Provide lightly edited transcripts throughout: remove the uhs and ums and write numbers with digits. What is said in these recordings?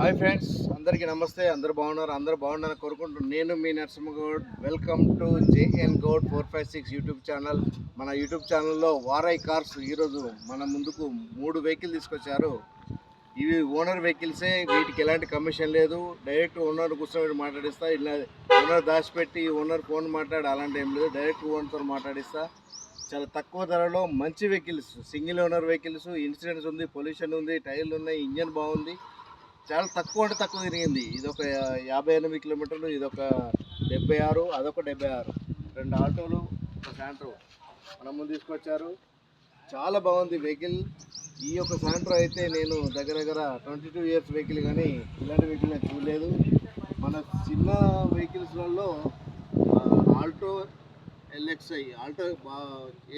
Hi friends, అందరికీ నమస్తే. అందరూ బాగున్నారని కోరుకుంటున్నాను. నేను మీ Narasimha Goud. Welcome to JN Goud 456 YouTube channel. మన యూట్యూబ్ ఛానల్లో వారాయ్ కార్స్ ఈరోజు మన ముందుకు 3 వెహికల్ తీసుకొచ్చారు. ఇవి ఓనర్ వెహికల్సే, వీటికి ఎలాంటి కమిషన్ లేదు. డైరెక్ట్ ఓనర్ కూర్చోబెట్టి మాట్లాడిస్తా. ఇలా ఓనర్ దాచిపెట్టి ఓనర్ ఫోన్ మాట్లాడి అలాంటి ఏం లేదు. డైరెక్ట్ ఓనర్తో మాట్లాడిస్తా. చాలా తక్కువ ధరలో మంచి vehicles, single owner vehicles, insurance ఉంది, పొల్యూషన్ ఉంది, టైర్లు ఉన్నాయి, ఇంజన్ బాగుంది. చాలా తక్కువ అంటే తక్కువ తిరిగింది. ఇదొక 58 కిలోమీటర్లు, ఇదొక 76, అదొక 76. 2 ఆటోలు, ఒక శాంట్రో మన ముందు తీసుకొచ్చారు. చాలా బాగుంది వెహికల్. ఈ యొక్క శాంట్రో అయితే నేను దగ్గర 22 ఇయర్స్ వెహికల్, కానీ ఇలాంటి వెహికల్ నేను చూడలేదు. మన చిన్న వెహికల్స్లలో ఆల్టో ఎల్ఎక్స్ఐ, ఆల్టో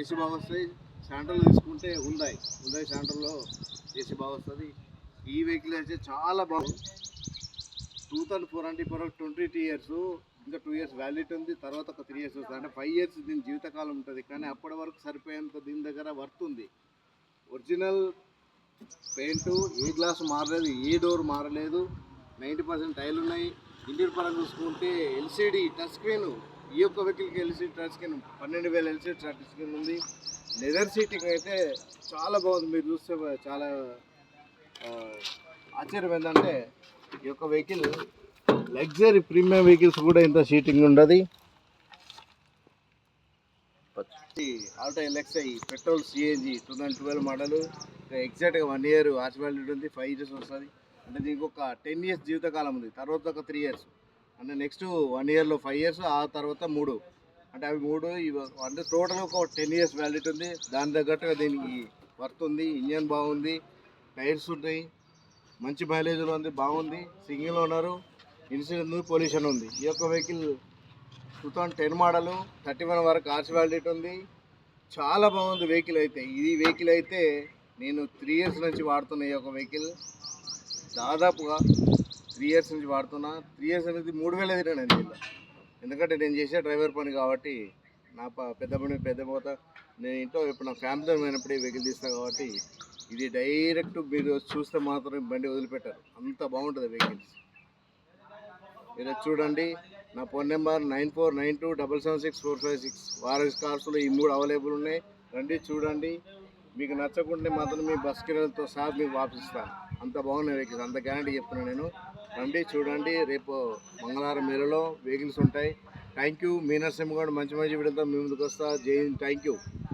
ఏసీ బాగా వస్తాయి. శాంట్రోలో తీసుకుంటే ఉందాయి శాంట్రోలో ఏసీ బాగా వస్తుంది. ఈ వెహికల్ అయితే చాలా బాగుంది. 2004 అంటే ఇప్పుడు 22 ఇయర్స్, ఇంకా 2 ఇయర్స్ వ్యాలిడ్ ఉంది. తర్వాత ఒక 3 ఇయర్స్ వస్తుంది, అంటే 5 ఇయర్స్ దీని జీవితకాలం ఉంటుంది. కానీ అప్పటి వరకు సరిపోయేంత దీని దగ్గర వర్త్ ఉంది. ఒరిజినల్ పెయింటు, ఏ గ్లాస్ మారలేదు, ఏ డోర్ మారలేదు, 90% టైర్లు ఉన్నాయి. ఇంటీరియర్ పరంగా చూసుకుంటే ఎల్సిడి టచ్ స్క్రీన్, ఈ యొక్క వెహికల్కి LCD touch screen 12,000 LCD touch screen ఉంది. లెదర్ సీటింగ్ అయితే చాలా బాగుంది. మీరు చూస్తే చాలా ఆశ్చర్యం ఏంటంటే ఈ యొక్క వెహికల్ లగ్జరీ ప్రీమియం వెహికల్స్ కూడా ఇంత సీటింగ్ ఉండదు. Alto LXi petrol CNG 2012 model, ఎగ్జాక్ట్గా 1 ఇయర్ ఆర్చ్ వ్యాలిడిటీ ఉంది. 5 ఇయర్స్ వస్తుంది, అంటే దీనికి ఒక 10 ఇయర్స్ జీవితకాలం ఉంది. తర్వాత ఒక 3 ఇయర్స్, అంటే నెక్స్ట్ 1 ఇయర్లో 5 ఇయర్స్, ఆ తర్వాత 3, అంటే అవి 3 అంటే టోటల్ ఒక 10 ఇయర్స్ వ్యాలిడిటీ ఉంది. దాని తగ్గట్టుగా దీనికి వర్త్ ఉంది. ఇంజన్ బాగుంది, టైర్స్ ఉన్నాయి, మంచి మైలేజ్లో ఉంది, బాగుంది. సింగిల్ ఓనరు, ఇన్సూరెన్స్, పొల్యూషన్ ఉంది. ఈ యొక్క వెహికల్ 2010 మోడలు, 31 వరకు ఆర్చ్ వ్యాలిడిటీ ఉంది. చాలా బాగుంది వెహికల్ అయితే. ఈ వెహికల్ అయితే నేను 3 ఇయర్స్ నుంచి వాడుతున్నా. ఈ యొక్క వెహికల్ దాదాపుగా 3 ఇయర్స్ నుంచి వాడుతున్నా. 3 ఇయర్స్ అనేది 3,000 తిరిగాను దీనిలో. ఎందుకంటే నేను చేసే డ్రైవర్ పని కాబట్టి నా పెద్ద పోతా. నేను ఇంట్లో ఇప్పుడు నా ఫ్యామిలీతో పోయినప్పుడు ఈ వెహికల్ తీస్తాను కాబట్టి ఇది డైరెక్ట్ మీరు చూస్తే మాత్రం బండి వదిలిపెట్టారు, అంత బాగుంటుంది వెహికల్స్. మీరు చూడండి. నా ఫోన్ నెంబర్ 9492776456. వారస్ కార్స్లో ఈ 3 అవైలబుల్ ఉన్నాయి. రండి చూడండి. మీకు నచ్చకుంటే మాత్రం మీ బస్ కిరాయితో సహా మీకు వాపిస్తాను. అంత బాగున్నాయి వెహికల్స్, అంత గ్యారంటీ చెప్తున్నాను నేను. రండి చూడండి. రేపు మంగళవారం మేళలో వెహికల్స్ ఉంటాయి. Thank you. మీ నరసింహగౌడ్ మంచి వీడియోతో మీ ముందుకు వస్తా. జై హింద్. Thank you.